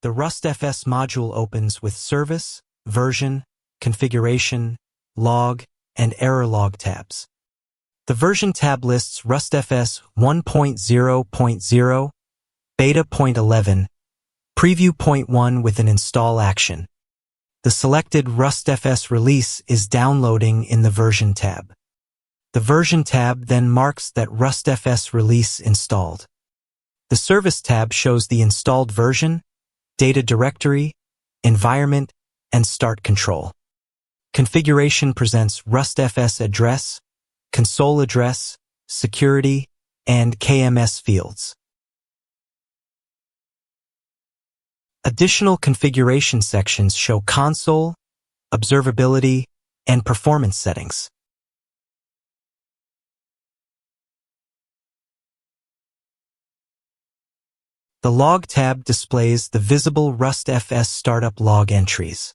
The RustFS module opens with Service, Version, Configuration, Log, and Error log tabs. The Version tab lists RustFS 1.0.0, Beta.11, Preview.1 with an install action. The selected RustFS release is downloading in the Version tab. The Version tab then marks that RustFS release installed. The Service tab shows the installed version, data directory, environment, and start control. Configuration presents RustFS address, console address, security, and KMS fields. Additional configuration sections show console, observability, and performance settings. The Log tab displays the visible RustFS startup log entries.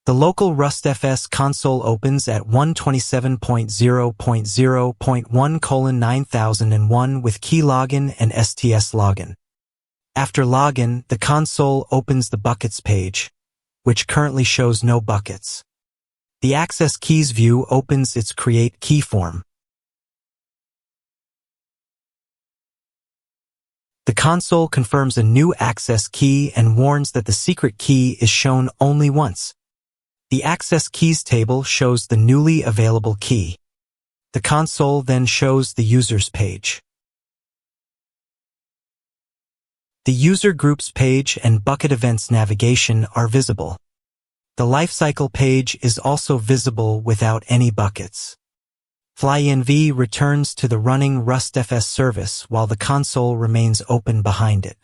The local RustFS console opens at 127.0.0.1:9001 with key login and STS login. After login, the console opens the buckets page, which currently shows no buckets. The Access Keys view opens its Create Key form. The console confirms a new access key and warns that the secret key is shown only once. The Access Keys table shows the newly available key. The console then shows the Users page. The User Groups page and Bucket Events navigation are visible. The Lifecycle page is also visible without any buckets. FlyEnv returns to the running RustFS service while the console remains open behind it.